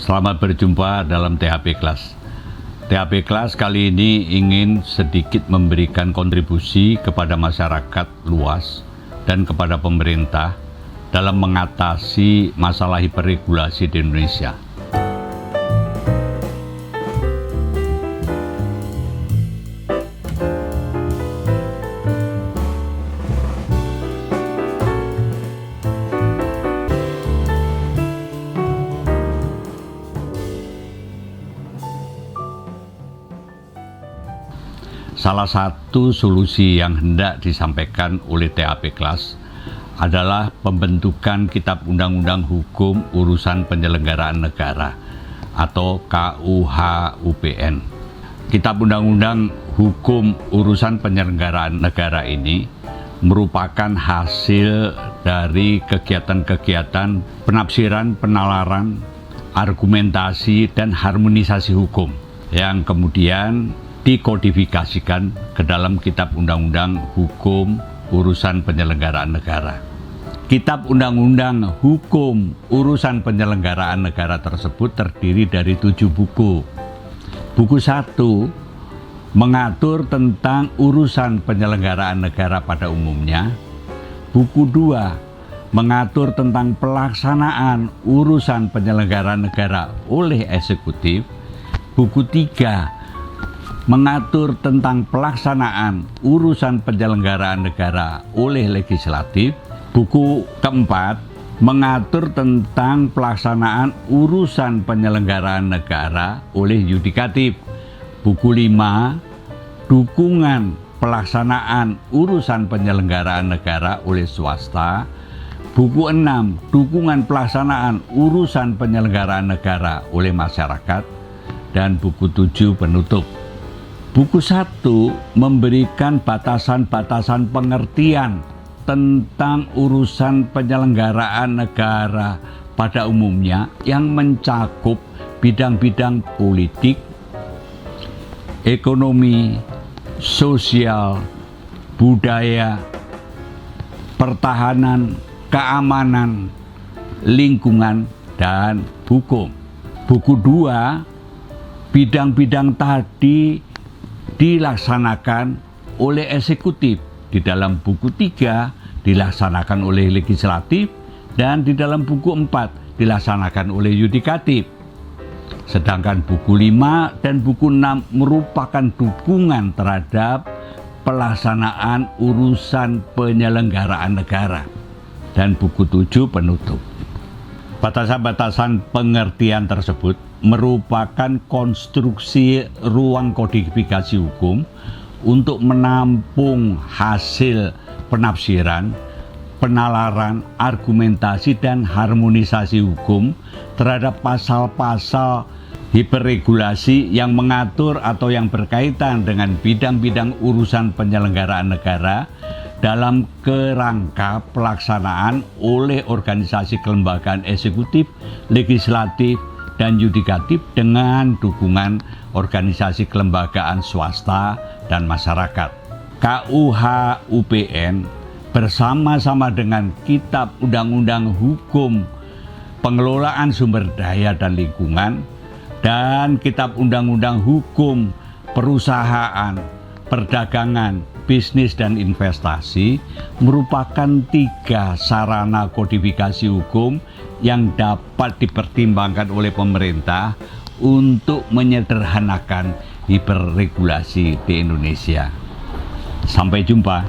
Selamat berjumpa dalam THP Class. THP Class kali ini ingin sedikit memberikan kontribusi kepada masyarakat luas dan kepada pemerintah dalam mengatasi masalah hiperregulasi di Indonesia. Salah satu solusi yang hendak disampaikan oleh THP Class adalah pembentukan Kitab Undang-Undang Hukum Urusan Penyelenggaraan Negara atau KUHUPN. Kitab Undang-Undang Hukum Urusan Penyelenggaraan Negara ini merupakan hasil dari kegiatan-kegiatan penafsiran, penalaran, argumentasi, dan harmonisasi hukum yang kemudian dikodifikasikan ke dalam Kitab Undang-Undang Hukum Urusan Penyelenggaraan Negara. Kitab Undang-Undang Hukum Urusan Penyelenggaraan Negara tersebut terdiri dari 7 buku. Buku 1 mengatur tentang urusan penyelenggaraan negara pada umumnya. Buku 2 mengatur tentang pelaksanaan urusan penyelenggaraan negara oleh eksekutif. Buku 3 mengatur tentang pelaksanaan urusan penyelenggaraan negara oleh legislatif. Buku keempat mengatur tentang pelaksanaan urusan penyelenggaraan negara oleh yudikatif. Buku 5 dukungan pelaksanaan urusan penyelenggaraan negara oleh swasta. Buku 6 dukungan pelaksanaan urusan penyelenggaraan negara oleh masyarakat. Dan buku 7 penutup. Buku 1 memberikan batasan-batasan pengertian tentang urusan penyelenggaraan negara pada umumnya yang mencakup bidang-bidang politik, ekonomi, sosial, budaya, pertahanan, keamanan, lingkungan, dan hukum. Buku 2, bidang-bidang tadi dilaksanakan oleh eksekutif, di dalam buku 3 dilaksanakan oleh legislatif, dan di dalam buku 4 dilaksanakan oleh yudikatif. Sedangkan buku 5 dan buku 6 merupakan dukungan terhadap pelaksanaan urusan penyelenggaraan negara. Dan buku 7 penutup. Batasan-batasan pengertian tersebut merupakan konstruksi ruang kodifikasi hukum untuk menampung hasil penafsiran, penalaran, argumentasi, dan harmonisasi hukum terhadap pasal-pasal hiperregulasi yang mengatur atau yang berkaitan dengan bidang-bidang urusan penyelenggaraan negara dalam kerangka pelaksanaan oleh organisasi kelembagaan eksekutif, legislatif, dan yudikatif dengan dukungan organisasi kelembagaan swasta dan masyarakat. KUHUPN bersama-sama dengan Kitab Undang-Undang Hukum Pengelolaan Sumber Daya dan Lingkungan dan Kitab Undang-Undang Hukum Perusahaan, Perdagangan, Bisnis, dan Investasi merupakan 3 sarana kodifikasi hukum yang dapat dipertimbangkan oleh pemerintah untuk menyederhanakan hiperregulasi di Indonesia. Sampai jumpa.